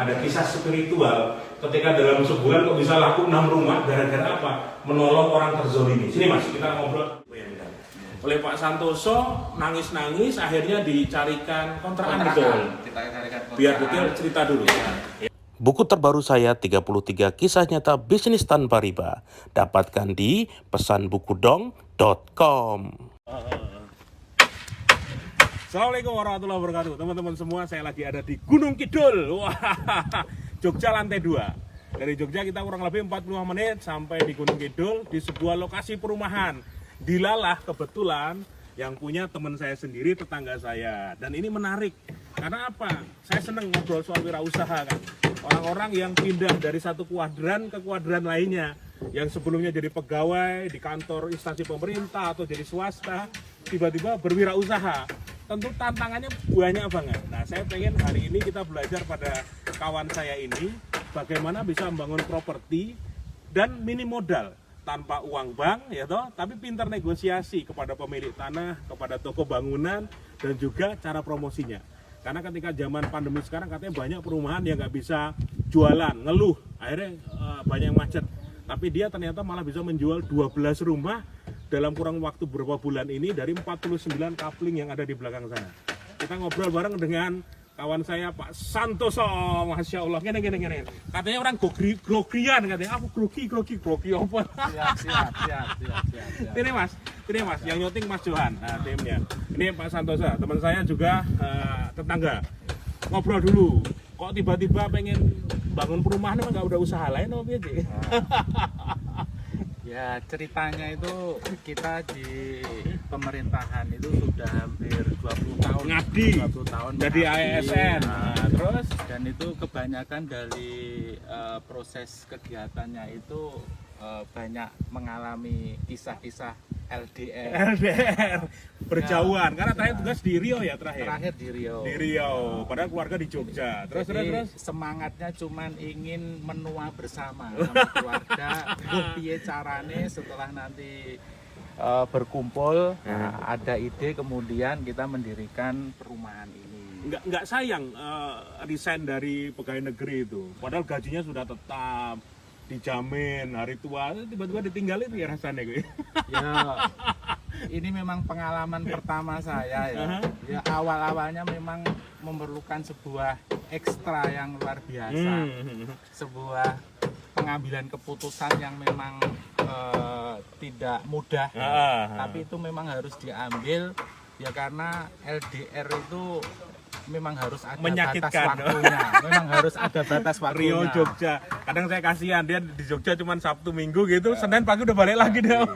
ada kisah spiritual ketika dalam sebulan kok bisa laku 6 rumah gara-gara apa? Menolong orang terzolimi. Sini Mas, kita ngobrol. Oleh Pak Santoso nangis-nangis akhirnya dicarikan kontrakan betul. Kita carikan kontrakan. Biar detail cerita dulu. Buku terbaru saya 33 kisah nyata bisnis tanpa riba. Dapatkan di pesanbukudong.com. Assalamualaikum warahmatullahi wabarakatuh. Teman-teman semua, saya lagi ada di Gunung Kidul. Wah, Jogja lantai 2. Dari Jogja kita kurang lebih 45 menit sampai di Gunung Kidul di sebuah lokasi perumahan. Dilalah kebetulan yang punya teman saya sendiri, tetangga saya. Dan ini menarik. Karena apa? Saya senang ngobrol soal wirausaha kan. Orang-orang yang pindah dari satu kuadran ke kuadran lainnya. Yang sebelumnya jadi pegawai di kantor instansi pemerintah atau jadi swasta, tiba-tiba berwirausaha. Tentu tantangannya banyak banget. Nah, saya pengen hari ini kita belajar pada kawan saya ini bagaimana bisa membangun properti dan minim modal tanpa uang bank, ya toh, tapi pintar negosiasi kepada pemilik tanah, kepada toko bangunan, dan juga cara promosinya. Karena ketika zaman pandemi sekarang katanya banyak perumahan yang nggak bisa jualan, ngeluh, akhirnya banyak yang macet. Tapi dia ternyata malah bisa menjual 12 rumah dalam kurang waktu beberapa bulan ini dari 49 coupling yang ada di belakang sana. Kita ngobrol bareng dengan kawan saya Pak Santoso, Masya Allah. Gini. Katanya orang grogian katanya. Aku grogi apa? Siap. Ini mas, yang nyuting Mas Johan, nah, timnya. Ini Pak Santoso, teman saya juga tetangga. Ngobrol dulu. Kok tiba-tiba pengen bangun perumahan emang nggak udah usaha lain apa gitu? Ya, ceritanya itu kita di pemerintahan itu sudah hampir 20 tahun Ngabdi. 20 tahun Jadi ASN. Nah, terus dan itu kebanyakan dari proses kegiatannya itu banyak mengalami kisah-kisah LDR berjauhan. Karena terakhir tugas di Riau ya terakhir di Riau. Di Riau, padahal keluarga di Jogja. Terus semangatnya cuman ingin menua bersama sama keluarga. Piye carane setelah nanti berkumpul ada ide, kemudian kita mendirikan perumahan ini. Nggak sayang resign dari pegawai negeri itu, padahal gajinya sudah tetap, dijamin hari tua, tiba-tiba ditinggalin ya rasanya gue. Ya, ini memang pengalaman pertama saya ya. Ya, awal-awalnya memang memerlukan sebuah ekstra yang luar biasa, sebuah pengambilan keputusan yang memang tidak mudah, tapi itu memang harus diambil ya, karena LDR itu memang harus ada batas waktunya. Memang harus ada batas waktunya. Rio Jogja. Kadang saya kasihan dia di Jogja cuma Sabtu Minggu gitu, Senin pagi udah balik lagi dia.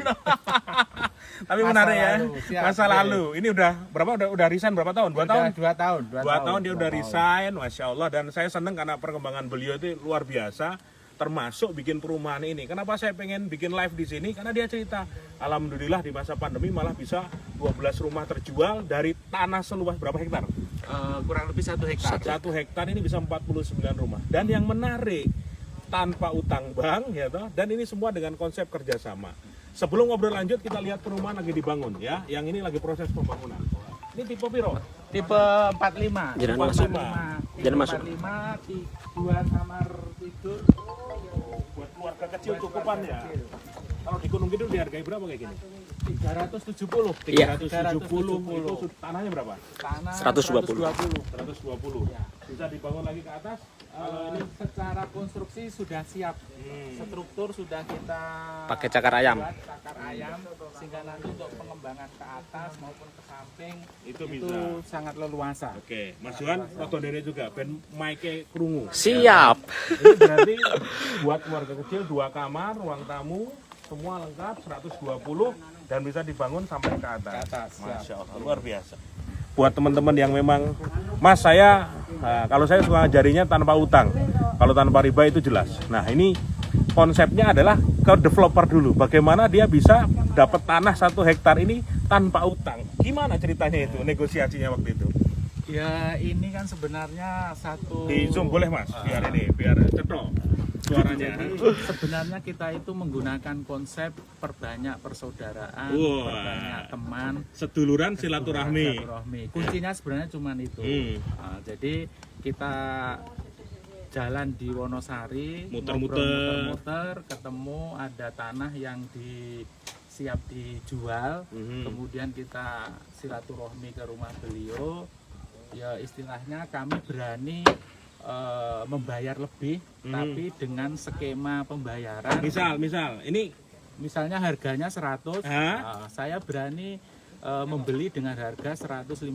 Tapi menarik ya. Masa lalu. Ini udah berapa? Udah resign berapa tahun? 2 tahun? 2 tahun. 2 tahun dia udah resign, Masya Allah. Dan saya seneng karena perkembangan beliau itu luar biasa. Termasuk bikin perumahan ini. Kenapa saya pengen bikin live di sini? Karena dia cerita, alhamdulillah di masa pandemi malah bisa 12 rumah terjual dari tanah seluas berapa hektar? Kurang lebih 1 hektar. 1 hektar ini bisa 49 rumah. Dan yang menarik, tanpa utang bank, ya toh. Dan ini semua dengan konsep kerjasama. Sebelum ngobrol lanjut, kita lihat perumahan lagi dibangun ya. Yang ini lagi proses pembangunan. Ini tipe piro? Tipe 45. Jangan masuk. Jangan masuk. 45, 2 kamar tidur. Buat keluarga kecil cukupan ya. Kalau di Gunung Kidul dihargai berapa kayak gini? 370. 370. Itu tanahnya berapa? Tanah 120. 120. Ya. Bisa dibangun lagi ke atas? Ini secara konstruksi sudah siap. Struktur sudah kita Pakai cakar ayam. buat cakar ayam, sehingga nanti untuk pengembangan ke atas maupun ke samping Itu itu bisa. sangat leluasa. Oke, Mas Johan foto dari juga ben Mike krungu. Siap. Ini berarti buat keluarga kecil 2 kamar, ruang tamu, semua lengkap 120 dan bisa dibangun sampai ke atas. Ke atas, Masya Allah, luar biasa. Buat teman-teman yang memang, Mas saya, kalau saya suka ngajarinya tanpa utang, kalau tanpa riba itu jelas. Nah ini konsepnya adalah ke developer dulu, bagaimana dia bisa dapat tanah 1 hektar ini tanpa utang. Gimana ceritanya itu, negosiasinya waktu itu? Ya, ini kan sebenarnya satu Di zoom boleh Mas, biar cetok suaranya. Jadi sebenarnya kita itu menggunakan konsep perbanyak persaudaraan, Wah. perbanyak teman, Seduluran silaturahmi. Kuncinya sebenarnya cuma itu. Jadi kita jalan di Wonosari, muter-muter, ketemu ada tanah yang siap dijual. Kemudian kita silaturahmi ke rumah beliau. Ya istilahnya kami berani membayar lebih, tapi dengan skema pembayaran. Misal, ini Misalnya harganya 100, saya berani membeli dengan harga 150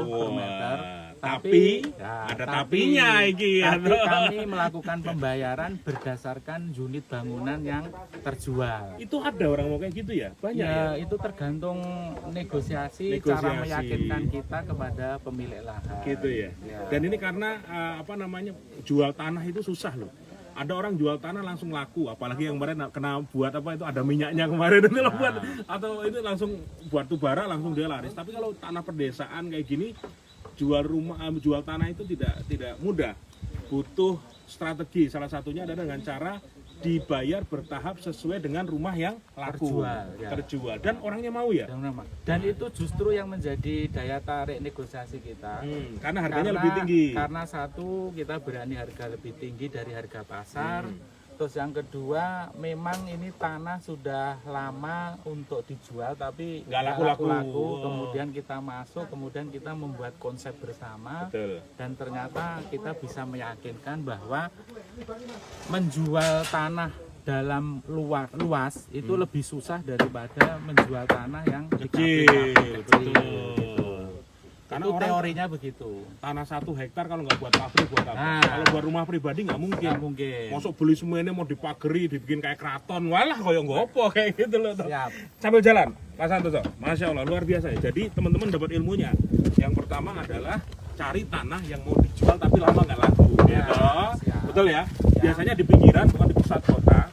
per meter. Tapi ada tapinya iki. Tapi kami melakukan pembayaran berdasarkan unit bangunan yang terjual. Itu ada orang mau kayak gitu ya? Banyak ya? Itu tergantung negosiasi, cara meyakinkan kita kepada pemilik lahan. Gitu ya. Dan ini karena jual tanah itu susah loh. Ada orang jual tanah langsung laku, apalagi yang kemarin kena buat itu ada minyaknya kemarin itu loh, atau itu langsung buat bara langsung dia laris. Tapi kalau tanah perdesaan kayak gini, jual tanah itu tidak mudah, butuh strategi. Salah satunya adalah dengan cara dibayar bertahap sesuai dengan rumah yang laku, terjual, dan orangnya mau ya. Dan itu justru yang menjadi daya tarik negosiasi kita. Karena harganya lebih tinggi. Karena satu, kita berani harga lebih tinggi dari harga pasar. Terus yang kedua, memang ini tanah sudah lama untuk dijual tapi nggak laku-laku. Kemudian kita masuk, kemudian kita membuat konsep bersama. Betul. Dan ternyata kita bisa meyakinkan bahwa menjual tanah dalam luas itu lebih susah daripada menjual tanah yang kecil. Karena itu orang teorinya begitu. Tanah 1 hektar kalau nggak buat pabrik buat apa? Kalau buat rumah pribadi nggak mungkin. Masuk beli semuanya mau dipageri, dibikin kayak keraton, walah koyo ngopo kayak gitu loh. Siap. Sambil jalan, Pak Santoso, Masya Allah luar biasa ya. Jadi teman-teman dapat ilmunya. Yang pertama adalah cari tanah yang mau dijual tapi lama nggak laku. Gitu. Betul ya? Biasanya di pinggiran bukan di pusat kota.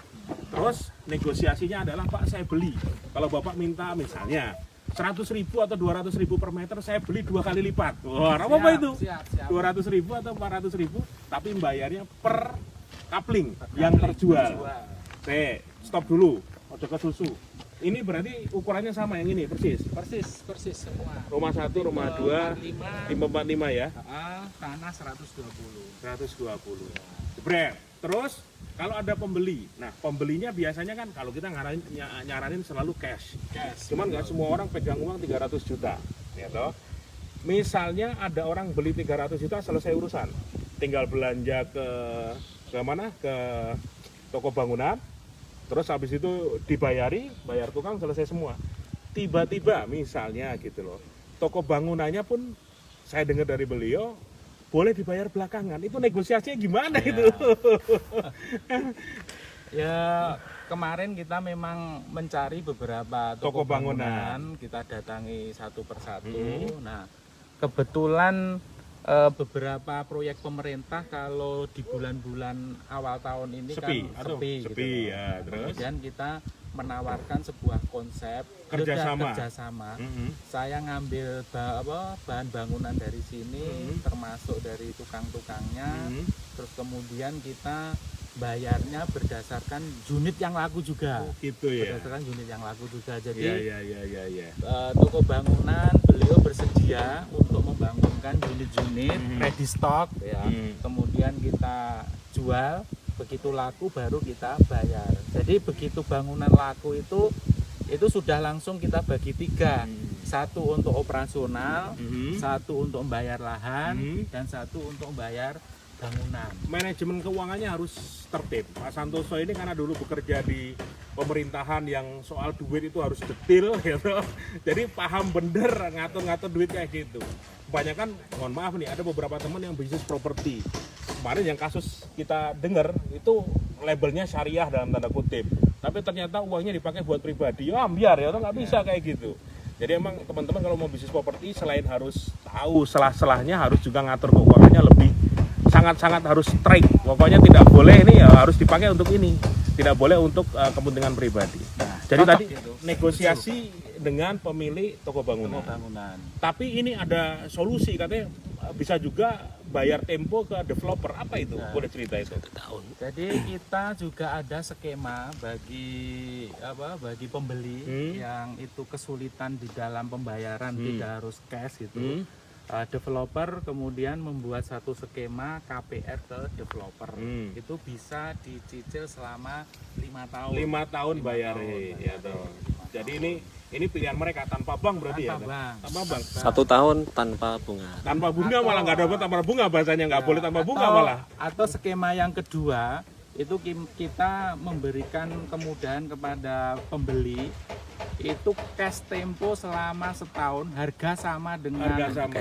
Terus negosiasinya adalah Pak saya beli. Kalau Bapak minta misalnya 100.000 atau 200.000 per meter, saya beli 2 kali lipat. Wah, apa itu? 200.000 atau 400.000, tapi bayarnya per kapling yang terjual. Stop dulu, ojo ke susu. Ini berarti ukurannya sama yang ini, persis semua. Rumah 1, rumah 2, 545 ya? Tanah 120. 120. Jebret. Terus kalau ada pembeli, nah pembelinya biasanya kan kalau kita nyaranin selalu cash. Cuman nggak semua orang pegang uang 300 juta, ya toh. Misalnya ada orang beli 300 juta selesai urusan, tinggal belanja ke mana? Ke toko bangunan, terus habis itu bayar tukang, selesai semua. Tiba-tiba misalnya gitu loh, toko bangunannya pun saya dengar dari beliau boleh dibayar belakangan. Itu negosiasinya gimana itu? Ya kemarin kita memang mencari beberapa toko bangunan, kita datangi satu persatu. Nah kebetulan beberapa proyek pemerintah kalau di bulan-bulan awal tahun ini sepi gitu. Ya, terus kemudian kita menawarkan sebuah konsep kerjasama. Saya ngambil bahan bangunan dari sini, termasuk dari tukang-tukangnya. Terus kemudian kita bayarnya berdasarkan unit yang laku juga. Gitu ya. Berdasarkan unit yang laku juga. Jadi toko bangunan beliau bersedia untuk membangunkan unit-unit ready stock ya. Kemudian kita jual, begitu laku baru kita bayar. Jadi begitu bangunan laku itu sudah langsung kita bagi 3. Satu untuk operasional, satu untuk membayar lahan, dan satu untuk membayar bangunan. Manajemen keuangannya harus tertib. Pak Santoso ini karena dulu bekerja di pemerintahan yang soal duit itu harus detail gitu. Jadi paham bener ngatur-ngatur duit kayak gitu. Kebanyakan, mohon maaf nih, ada beberapa teman yang bisnis properti. Kemarin yang kasus kita dengar itu labelnya syariah dalam tanda kutip. Tapi ternyata uangnya dipakai buat pribadi. Ya ambiar ya, nggak bisa kayak gitu. Jadi emang teman-teman kalau mau bisnis properti selain harus tahu selah-selahnya, harus juga ngatur keuangannya lebih sangat-sangat harus strike. Pokoknya tidak boleh ini ya harus dipakai untuk ini, tidak boleh untuk kepentingan pribadi. Jadi tadi gitu. Negosiasi dengan pemilik toko bangunan. Tapi ini ada solusi, katanya bisa juga bayar tempo ke developer. Apa itu? Boleh cerita itu? Jadi kita juga ada skema bagi pembeli yang itu kesulitan di dalam pembayaran, tidak harus cash gitu. Developer kemudian membuat satu skema KPR ke developer. Itu bisa dicicil selama 5 tahun. 5 tahun bayarnya ya toh. Jadi ini pilihan mereka tanpa bank berarti Tanpa ya? bank. Tanpa bank. 1 tahun tanpa bunga. Tanpa bunga malah nggak dapat tanpa bunga, bahasanya nggak boleh tanpa bunga malah. Atau skema yang kedua itu kita memberikan kemudahan kepada pembeli itu cash tempo selama setahun, harga sama dengan Harga sama.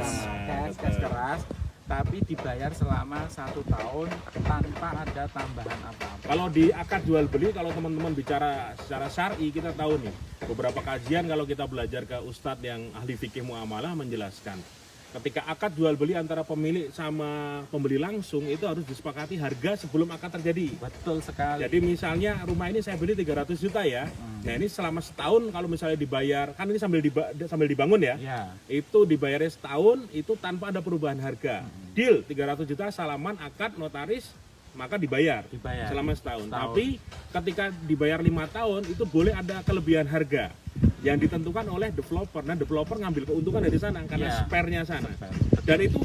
cash keras, tapi dibayar selama 1 tahun tanpa ada tambahan apa-apa. Kalau di akad jual beli, kalau teman-teman bicara secara syar'i, kita tahu nih beberapa kajian kalau kita belajar ke ustadz yang ahli fikih muamalah menjelaskan ketika akad jual beli antara pemilik sama pembeli langsung itu harus disepakati harga sebelum akad terjadi. Betul sekali. Jadi misalnya rumah ini saya beli 300 juta ya. Nah ini selama setahun kalau misalnya dibayar, kan ini sambil dibangun ya. Itu dibayarnya setahun itu tanpa ada perubahan harga. Deal 300 juta salaman akad notaris maka dibayar selama setahun. Tapi ketika dibayar 5 tahun itu boleh ada kelebihan harga yang ditentukan oleh developer. Nah developer ngambil keuntungan dari sana karena spare-nya sana. Dan itu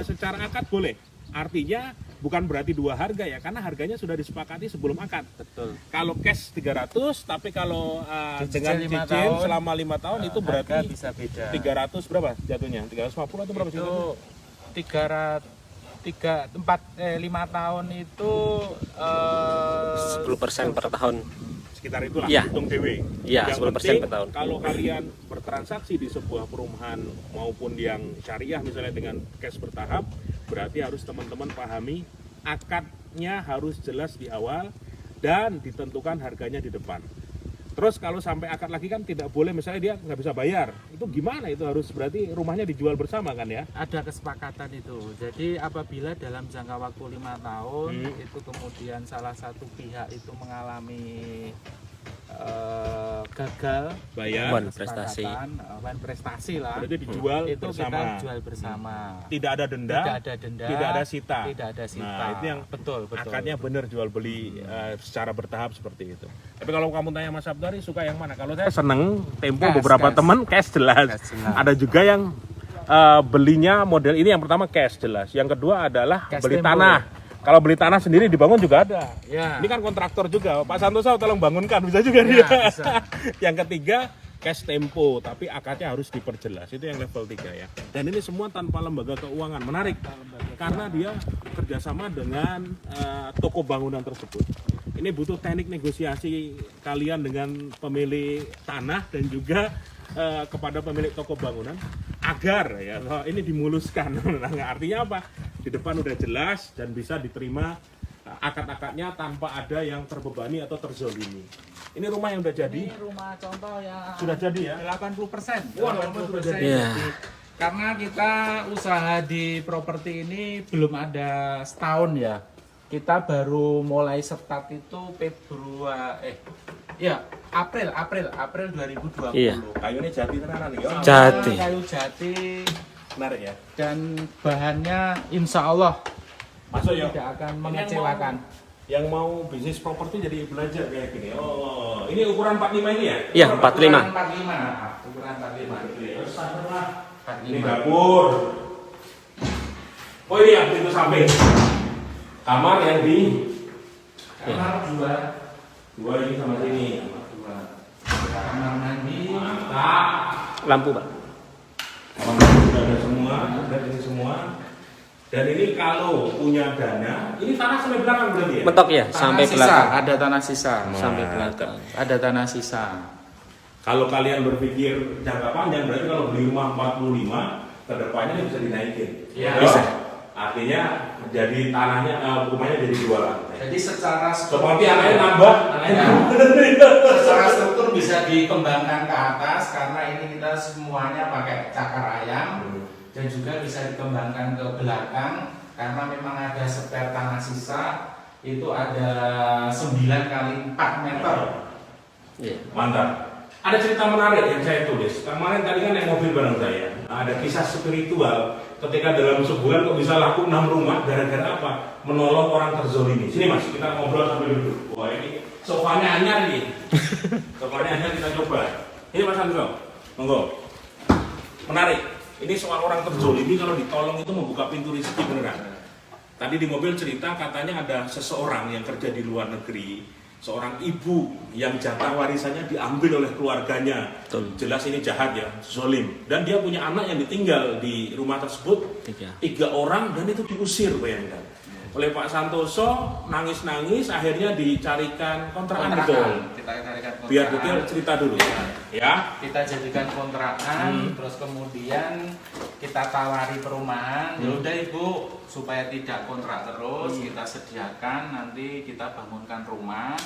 secara akad boleh. Artinya bukan berarti 2 harga ya, karena harganya sudah disepakati sebelum akad. Betul. Kalau cash 300, tapi kalau dengan cicil selama 5 tahun itu berarti bisa beda. 300 berapa jatuhnya? 350 atau berapa sih? Itu 5 tahun itu 10% per tahun. Sekitar itulah, Iya. hitung dewe. Iya, Yang 10% penting, per tahun. kalau kalian bertransaksi di sebuah perumahan maupun yang syariah misalnya dengan cash bertahap, berarti harus teman-teman pahami akadnya harus jelas di awal dan ditentukan harganya di depan. Terus kalau sampai akad lagi kan tidak boleh, misalnya dia nggak bisa bayar, itu gimana? Itu harus berarti rumahnya dijual bersama kan ya? Ada kesepakatan itu. Jadi apabila dalam jangka waktu 5 tahun itu kemudian salah satu pihak itu mengalami gagal Bayar, Wan prestasi. wan prestasi lah, berarti dijual itu bersama. kita jual bersama. Tidak ada denda, Tidak ada denda, tidak ada sita. tidak ada sita. Nah, itu yang betul. akadnya benar jual beli secara bertahap seperti itu. Tapi kalau kamu tanya Mas Abdari suka yang mana? Kalau saya seneng tempo beberapa teman cash jelas. Ada juga yang belinya model ini, yang pertama cash jelas. Yang kedua adalah Cash beli tempo. tanah. Kalau beli tanah sendiri dibangun juga ada. Ya. Ini kan kontraktor juga. Pak Santoso tolong bangunkan, bisa juga dia. Bisa. Yang ketiga cash tempo, tapi akadnya harus diperjelas. Itu yang level 3 ya. Dan ini semua tanpa lembaga keuangan. Menarik. Karena dia kerjasama dengan toko bangunan tersebut. Ini butuh teknik negosiasi kalian dengan pemilik tanah dan juga kepada pemilik toko bangunan agar ya ini dimuluskan. Nah, artinya apa? Di depan udah jelas dan bisa diterima akad-akadnya tanpa ada yang terbebani atau terzolimi. Ini rumah yang udah jadi. Ini rumah contoh yang Sudah jadi ya? 80%. Wah, 80%. Iya. Karena kita usaha di properti ini belum ada setahun ya. Kita baru mulai start itu April 2020. Iya. Kayu ini jati tenanan nih. Oh, Jati. Kayu jati menarik ya. dan bahannya insya Allah Masuk ya. tidak akan mengecewakan. Yang mau bisnis properti jadi belajar kayak gini. Oh, ini ukuran 45 ini ya? Iya, 45. Ukuran 45. Terus standar lah. 45. Ini dapur. Oh ini ya, pintu samping. Kamar yang di Kamar dua ini sama sini. kamar mandi. Mantap. Lampu, Pak. Kamar mandi sudah ada semua, dan ini semua. Dan ini kalau punya dana, ini tanah sampai belakang berarti ya? Mentok ya, Tanah sampai sisa, belakang. ada tanah sisa. Sampai belakang. Ada tanah sisa. Kalau kalian berpikir jangka panjang, berarti kalau beli rumah 45, kedepannya ini bisa dinaikin. Iya. Bisa. Artinya jadi tanahnya, rumahnya jadi 2 lantai. Jadi secara Seperti anaknya nambah. secara struktur bisa dikembangkan ke atas karena ini kita semuanya pakai cakar ayam dan juga bisa dikembangkan ke belakang karena memang ada spare tanah sisa itu ada 9 kali 4 meter. Iya. Mantap. Ada cerita menarik yang saya tulis. Kemarin tadi kan naik mobil bareng saya. Nah, ada kisah spiritual ketika dalam sebulan kok bisa laku 6 rumah gara-gara apa? Menolong orang terzolimi. Sini Mas, kita ngobrol sambil duduk. Wah ini sofanya anyar nih. Sofanya anyar, kita coba. Ini Mas Andro, monggo. Menarik. Ini soal orang terzolimi kalau ditolong itu membuka pintu rezeki beneran. Tadi di mobil cerita katanya ada seseorang yang kerja di luar negeri, seorang ibu yang jatah warisannya diambil oleh keluarganya. Betul. Jelas ini jahat ya, zolim. Dan dia punya anak yang ditinggal di rumah tersebut, 3 orang, dan itu diusir, bayangkan. Oleh Pak Santoso, nangis-nangis, akhirnya dicarikan kontrakan betul. Kita carikan kontrakan. Biar detail cerita dulu. Ya. Kita jadikan kontrakan, terus kemudian kita tawari perumahan. Ya udah Ibu, supaya tidak kontrak terus, kita sediakan nanti kita bangunkan rumah.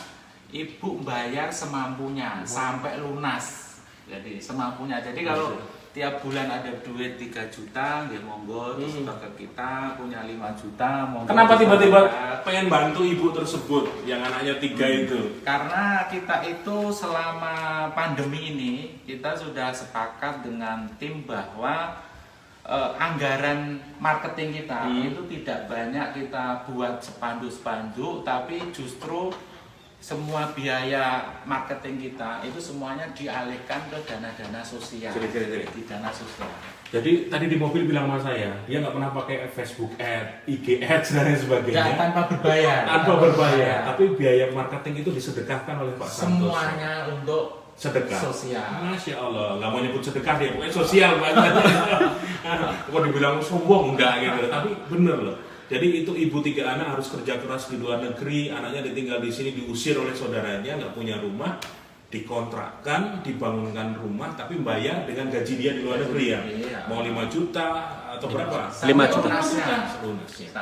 Ibu bayar semampunya sampai lunas. Jadi semampunya. Jadi kalau tiap bulan ada duit 3 juta, ya monggo disetor ke kita, punya 5 juta, monggo. Kenapa tiba-tiba disetor. pengen bantu ibu tersebut yang anaknya 3 itu? Karena kita itu selama pandemi ini kita sudah sepakat dengan tim bahwa anggaran marketing kita itu tidak banyak kita buat spanduk-spanduk, tapi justru semua biaya marketing kita itu semuanya dialihkan ke dana-dana sosial. Di dana sosial. Jadi tadi di mobil bilang sama saya, dia nggak pernah pakai Facebook Ads, IG Ads dan lain sebagainya. Ya, tanpa berbayar. Tanpa berbayar. Tapi biaya marketing itu disedekahkan oleh Pak Santoso. Semuanya untuk sedekah. Sosial. Masya Allah, nggak mau nyebut sedekah dia, pokoknya sosial banget. Kok dibilang sombong enggak gitu, tapi bener loh. Jadi itu ibu 3 anak harus kerja keras di luar negeri, anaknya ditinggal di sini, diusir oleh saudaranya, nggak punya rumah, dikontrakkan, dibangunkan rumah, tapi bayar dengan gaji dia di luar negeri ya. Mau 5 juta atau berapa? 5 juta. Lunasnya.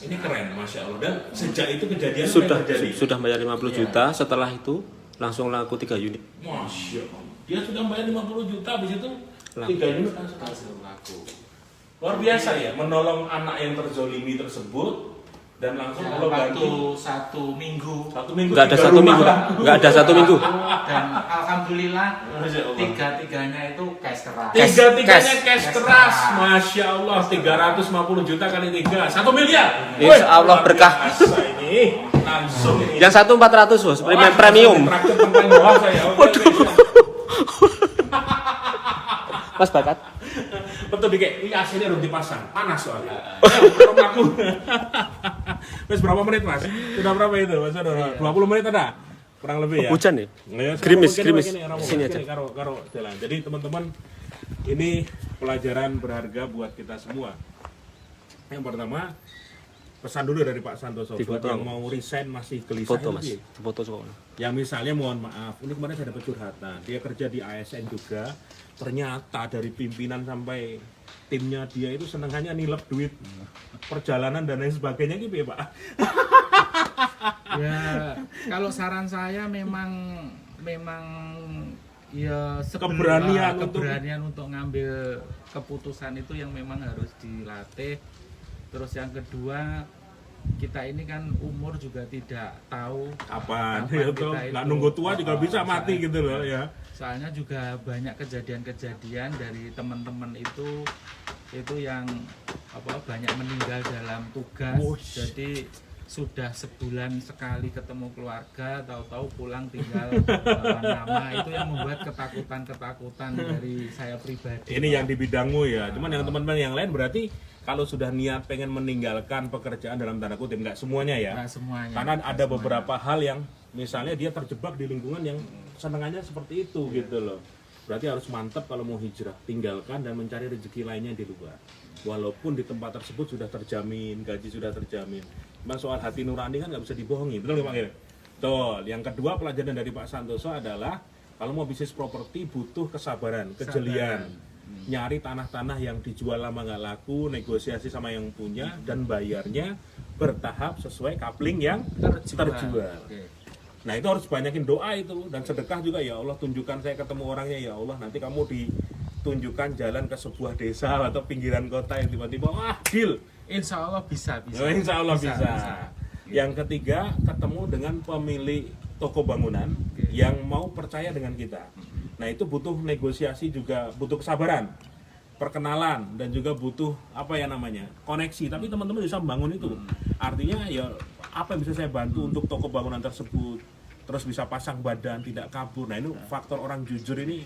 Ini keren, Masya Allah. Dan sejak itu kejadian Sudah bayar 50 juta, setelah itu langsung laku 3 unit. Masya Allah. Dia sudah bayar 50 juta, habis itu 3 unit langsung laku. Luar biasa ya, menolong anak yang terzolimi tersebut dan langsung Allah bantu 1 minggu. 1 minggu. Nggak ada 1 minggu, Pak. Nggak ada 1 minggu. Dan alhamdulillah Masya Allah. 3-3-nya itu cash keras. 3-3-nya cash Cash keras. keras. Masya Allah, 350 juta kali 3, 1 miliar. Insya Allah Luar berkah. biasa ini langsung ini. Yang 1 400 bos, premium. Traktir tentang bawah saya. Waduh. Mas bakat. Betul dikit, ini AC-nya belum dipasang, panas soalnya. Ayo, aku. Wes berapa menit mas? Sudah berapa itu? Mas, sudah 20 menit ada? Kurang lebih ya? Hujan nih. Ya, Gerimis. Sini Sini aja. Karo jalan. Jadi teman-teman, ini pelajaran berharga buat kita semua. Yang pertama, pesan dulu dari Pak Santoso buat Dipotong. yang mau resign masih gelisah. Foto itu mas, piye? foto soalnya. Yang misalnya mohon maaf, ini kemarin saya dapat curhatan, dia kerja di ASN juga, ternyata dari pimpinan sampai timnya dia itu senengannya nilep duit perjalanan dan lain sebagainya gitu ya Pak. Ya, kalau saran saya memang ya keberanian untuk ngambil keputusan itu yang memang harus dilatih. Terus yang kedua, kita ini kan umur juga tidak tahu Kapan Kapan gitu, kita itu- nggak nunggu tua juga bisa mati soalnya- gitu loh ya. Soalnya juga banyak kejadian-kejadian dari teman-teman itu yang banyak meninggal dalam tugas. Wush. Jadi sudah sebulan sekali ketemu keluarga, tahu-tahu pulang tinggal nama, itu yang membuat ketakutan dari saya pribadi. Ini yang di bidangmu ya, cuman yang teman-teman yang lain berarti kalau sudah niat pengen meninggalkan pekerjaan dalam tanda kutip, nggak semuanya ya. Nah, semuanya. Karena ada beberapa hal yang misalnya dia terjebak di lingkungan yang senengannya seperti itu gitu loh. Berarti harus mantap kalau mau hijrah, tinggalkan dan mencari rezeki lainnya di luar. Walaupun di tempat tersebut sudah terjamin, gaji sudah terjamin. Cuma soal hati nurani kan nggak bisa dibohongi, betul nggak Pak Gil? Betul. Yang kedua pelajaran dari Pak Santoso adalah kalau mau bisnis properti butuh kesabaran, kejelian. Nyari tanah-tanah yang dijual lama nggak laku, negosiasi sama yang punya dan bayarnya bertahap sesuai coupling yang terjual. Oke. Nah itu harus banyakin doa itu dan sedekah juga, ya Allah tunjukkan saya ketemu orangnya, ya Allah nanti kamu ditunjukkan jalan ke sebuah desa atau pinggiran kota yang tiba-tiba wah deal. Insya Allah bisa. Oh, insya Allah bisa. Yang ketiga ketemu dengan pemilik toko bangunan yang mau percaya dengan kita. Nah itu butuh negosiasi juga, butuh kesabaran, perkenalan dan juga butuh koneksi. Tapi teman-teman bisa membangun itu. Artinya ya apa yang bisa saya bantu untuk toko bangunan tersebut, terus bisa pasang badan tidak kabur. Nah ini faktor orang jujur ini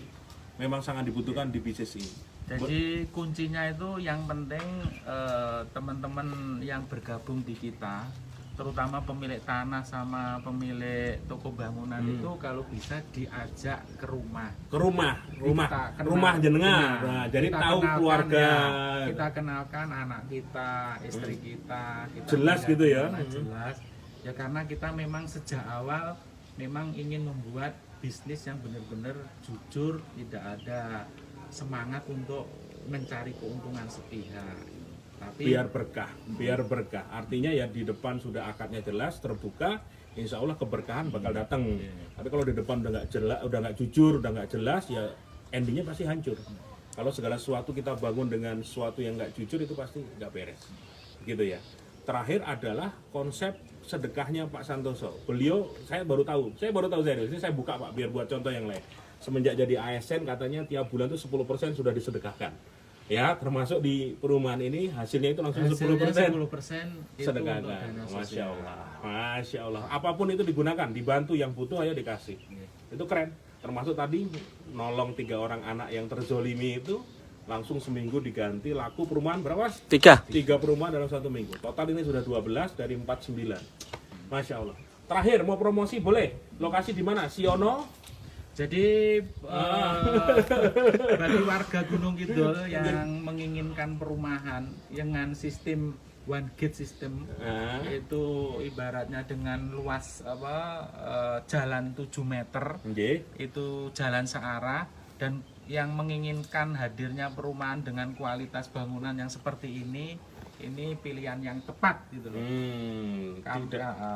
memang sangat dibutuhkan di bisnis ini. Jadi kuncinya itu yang penting teman-teman yang bergabung di kita, terutama pemilik tanah sama pemilik toko bangunan itu kalau bisa diajak ke rumah. Ke rumah Kita rumah jenengan. Iya. Nah, jadi Kita tahu kenalkan, keluarga. ya. Kita kenalkan anak kita, istri kita Jelas punya gitu ya. anak jelas. Ya karena kita memang sejak awal memang ingin membuat bisnis yang benar-benar jujur, tidak ada semangat untuk mencari keuntungan sepihak. Tapi biar berkah. Artinya ya di depan sudah akadnya jelas, terbuka, insya Allah keberkahan bakal datang. Tapi kalau di depan udah nggak jelas, udah nggak jujur, udah nggak jelas, ya endingnya pasti hancur. Kalau segala sesuatu kita bangun dengan sesuatu yang nggak jujur itu pasti nggak beres, gitu ya. Terakhir adalah konsep sedekahnya Pak Santoso. Beliau saya baru tahu serius. Ini saya buka Pak biar buat contoh yang lain. Semenjak jadi ASN katanya tiap bulan tuh 10% sudah disedekahkan. Ya, termasuk di perumahan ini hasilnya itu langsung 10%. 10% itu Sedekahkan. untuk dana Masya sosial. Allah. Masya Allah. Apapun itu digunakan, dibantu yang butuh ayo dikasih. Itu keren. Termasuk tadi nolong 3 orang anak yang terzolimi itu langsung seminggu diganti laku perumahan berapa? 3. 3 perumahan dalam 1 minggu. Total ini sudah 12 dari 49. Masya Allah. Terakhir mau promosi boleh? Lokasi di mana? Siono. Jadi bagi warga Gunung Kidul yang menginginkan perumahan dengan sistem one gate system, itu ibaratnya dengan luas jalan 7 meter, itu jalan searah, dan yang menginginkan hadirnya perumahan dengan kualitas bangunan yang seperti ini pilihan yang tepat gitu loh.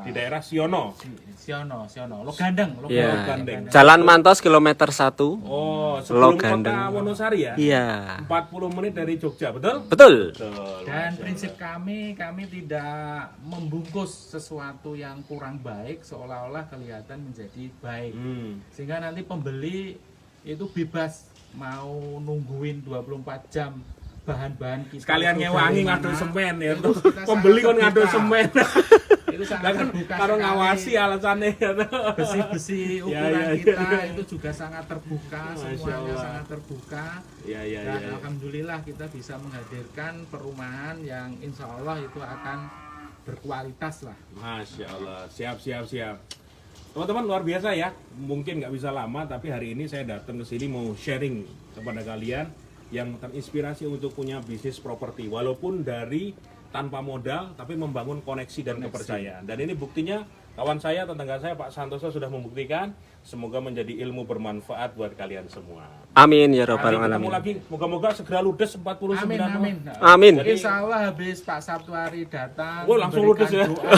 Di daerah Siono. Siono, Logandeng. Iya. Logandeng. Jalan Mantos kilometer 1. Oh, sebelum Logandeng. kota Wonosari ya? Iya. 40 menit dari Jogja, betul? Betul. Betul. Dan prinsip kami tidak membungkus sesuatu yang kurang baik seolah-olah kelihatan menjadi baik. Sehingga nanti pembeli itu bebas mau nungguin 24 jam bahan-bahan kita. Sekalian itu ngewangi dari ngaduk mana. semen ya. Itu kita Pembeli sangat kon ngaduk terbuka. semen. Itu sangat terbuka Karo sekali. ngawasi alasannya. Besi-besi Ya, ukuran ya, kita ya. itu juga sangat terbuka, Masya semuanya Allah. sangat terbuka. Iya, iya, Dan iya. alhamdulillah kita bisa menghadirkan perumahan yang insya Allah itu akan berkualitas lah. Masya Allah, siap. Teman-teman luar biasa ya. Mungkin nggak bisa lama, tapi hari ini saya datang ke sini mau sharing kepada kalian yang terinspirasi untuk punya bisnis properti, walaupun dari tanpa modal, tapi membangun koneksi dan kepercayaan. Dan ini buktinya kawan saya, tetangga saya Pak Santoso sudah membuktikan. Semoga menjadi ilmu bermanfaat buat kalian semua. Amin ya rabbal Nanti ketemu alamin. lagi, moga-moga segera ludes 49 Amin, rumah. amin. Amin. Jadi- Insya Allah habis Pak Sabtuari datang, Oh, langsung memberikan ludes ya? doa,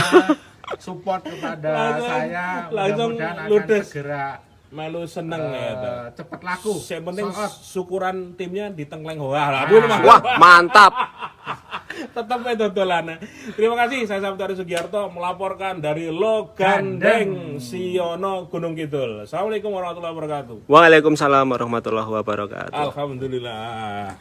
support kepada Langsung- saya, langsung mudah-mudahan akan ludes. segera Melu seneng ya. Tuh. cepat laku. Yang penting Sold out. syukuran timnya di Tengkleng Wah, Wah, mantap. tetap itu dolana. Terima kasih, saya Sabtari Sugiarto melaporkan dari Logandeng, Siono, Gunung Kidul. Assalamualaikum warahmatullahi wabarakatuh. Waalaikumsalam warahmatullahi wabarakatuh. Alhamdulillah.